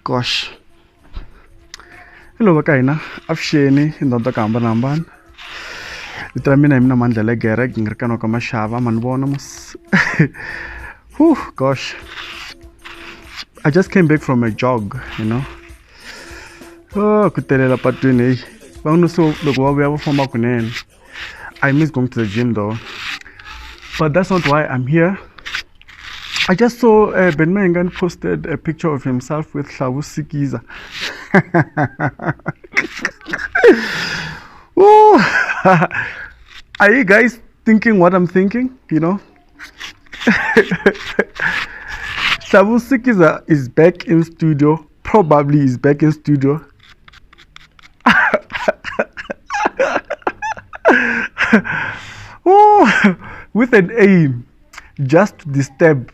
Gosh. Hello bakaina. Afsheni indoda kamba namban. Itra mina imna mandla gere ngirkano kama shava manbona mus. Whew, gosh. I just came back from a jog, you know. Oh, kutelela patwini. Bangno so lokwa we have from akunen. I miss going to the gym though. But that's not why I'm here. I just saw Ben Mayengani posted a picture of himself with Sikiza. Are you guys thinking what I'm thinking? You know? Sikiza is back in studio. Probably is back in studio. With an aim just to disturb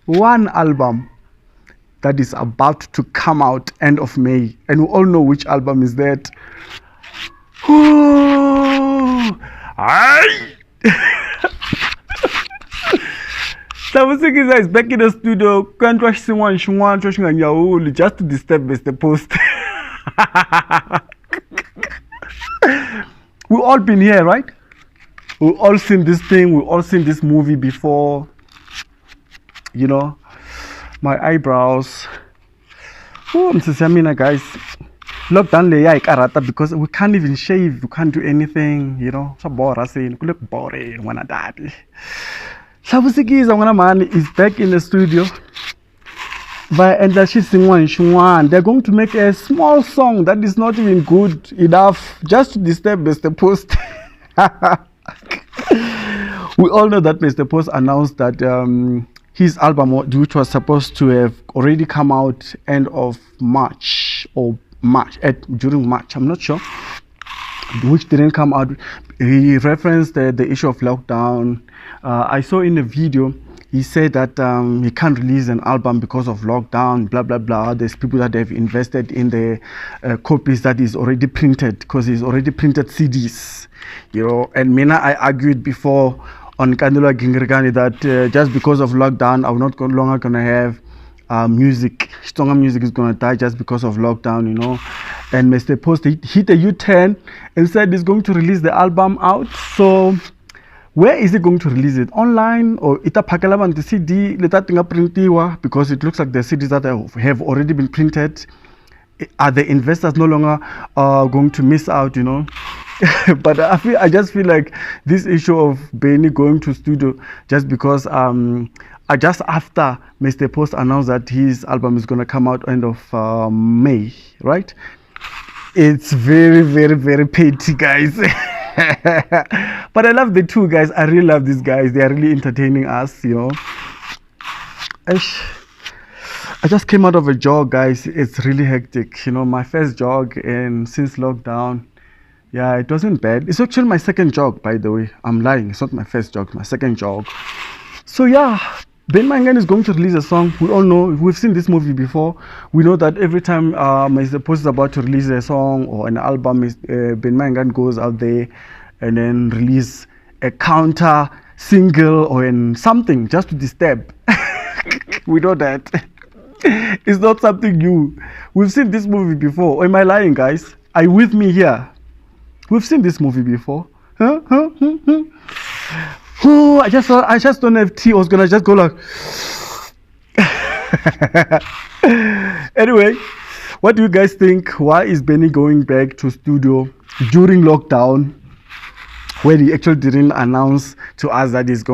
one album that is about to come out end of May, and we all know which album is that. Sabusikiza is back in the studio. Can't watch someone just to disturb Mr. Post. We've all been here, right? We've all seen this thing. We've all seen this movie before. You know, my eyebrows. Oh, Mr. guys. Lockdown lay karata because we can't even shave. We can't do anything. You know, so boring. Look boring. Wanna daddy. Sabusikiza man is back in the studio. And they're going to make a small song that is not even good enough just to disturb Mr. Post. We all know that Mr. Post announced that his album, which was supposed to have already come out end of March or during March, I'm not sure, which didn't come out. He referenced the issue of lockdown. I saw in the video, he said that he can't release an album because of lockdown, blah, blah, blah. There's people that have invested in the copies that is already printed because he's already printed CDs, you know. And Mina, I argued before on Kandula Gingirgani that just because of lockdown, I'm not longer going to have music. Stronger music is going to die just because of lockdown, you know. And Mr. Post hit a U-turn and said he's going to release the album out. So where is he going to release it? Online or itapakalaban the CD letatinga printiwa, because it looks like the CDs that have already been printed. Are the investors no longer going to miss out, you know? But I just feel like this issue of Benny going to studio just because just after Mr. Post announced that his album is going to come out end of May, right? It's very, very, very petty, guys. But I love the two guys. I really love these guys. They are really entertaining us, you know. I just came out of a jog, guys. It's really hectic, you know. My first jog and since lockdown. Yeah, it wasn't bad. It's actually my second jog, by the way. I'm lying. It's not my first jog, my second jog. So yeah, Ben Mayengani is going to release a song. We all know, we've seen this movie before. We know that every time Mr. Post is about to release a song or an album, Ben Mayengani goes out there and then release a counter single or something just to disturb. We know that. It's not something new. We've seen this movie before. Or am I lying, guys? Are you with me here? We've seen this movie before. Oh, I just don't have tea. I was gonna just go like. Anyway, what do you guys think? Why is Benny going back to studio during lockdown, when he actually didn't announce to us that he's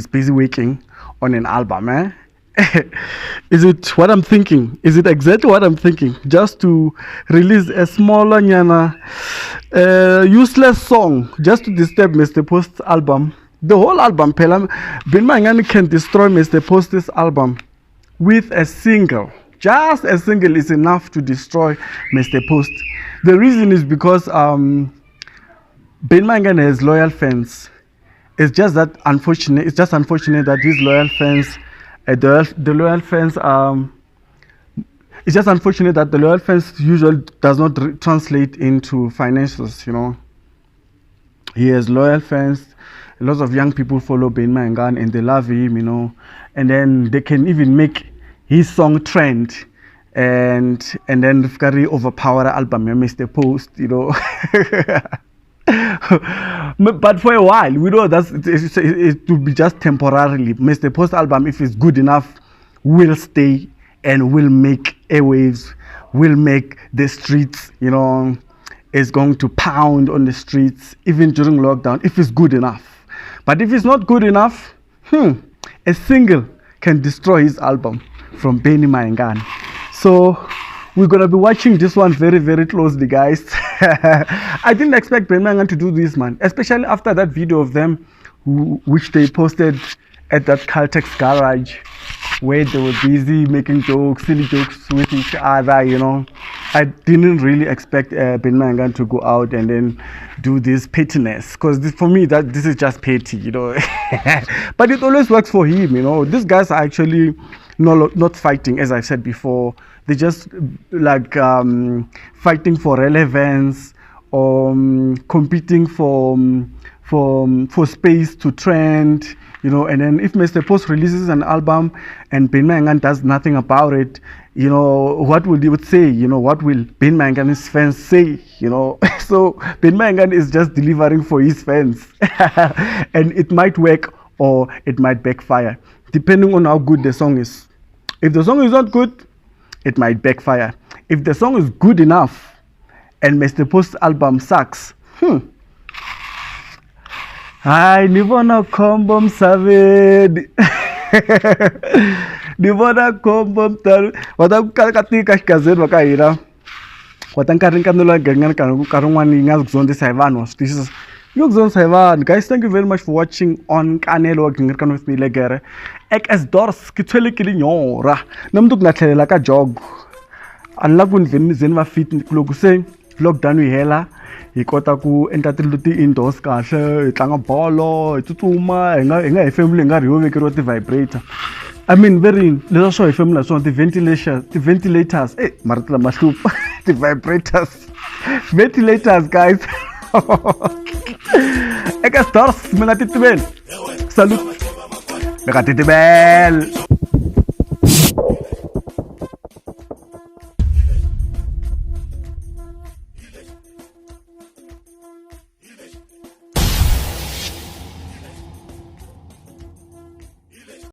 busy working on an album, eh? Is it what I'm thinking? Is it exactly what I'm thinking? Just to release a smaller, useless song just to disturb Mr. Post's album? The whole album, Ben Mayengani can destroy Mr. Post's album with a single. Just a single is enough to destroy Mr. Post. The reason is because Ben Mayengani has loyal fans. It's just unfortunate that his loyal fans. It's just unfortunate that the loyal fans usually does not translate into financials, you know. He has loyal fans. Lots of young people follow Ben Mayengani and they love him, you know. And then they can even make his song trend and then very overpower album, Mr. Post, you know. But for a while, we know it will be just temporarily. Mr. Post album, if it's good enough, will stay and will make airwaves, will make the streets, you know, is going to pound on the streets even during lockdown if it's good enough. But if it's not good enough, a single can destroy his album from Benny Mayengani. So we're gonna be watching this one very, very closely, guys. I didn't expect Benny Mayengani to do this, man, especially after that video of them which they posted at that Caltex garage where they were busy making jokes, silly jokes with each other, you know. I didn't really expect Benny Mayengani to go out and then do this pettiness, because for me this is just petty, you know. But it always works for him, you know. These guys are actually not fighting, as I said before. They just like fighting for relevance or competing for space to trend, you know. And then if Mr. Post releases an album and Benny Mayengani does nothing about it, you know, what will they would say? You know, what will Benny Mayengani's fans say? You know, so Benny Mayengani is just delivering for his fans, and it might work or it might backfire depending on how good the song is. If the song is not good, it might backfire. If the song is good enough and Mr. Post's album sucks, Hi, nivona kombo msavedi. Nivona kombo mtaru. Watakukatika shikazeni wakaira. Watankarinkanula gangan karungwani ngazukuzonde saivano. This is Yogzon Saivan. Guys, thank you very much for watching on Kanelo Gingerkan with me legere. Ek as dors kitwele kilinyora. Namduk natlela ka jog. Anlagun zenva fit kulokuse lockdown wi hela. Ikota ku entertainment indoors kahle, itlanga bolo, itutsuma, enga family nga riyo vekero ti vibrator. I mean very leswa swo family so the ventilators. Maratla mahlupa. The ventilators guys. Eka stars, mengatitibel. Salut. Mengatitibel.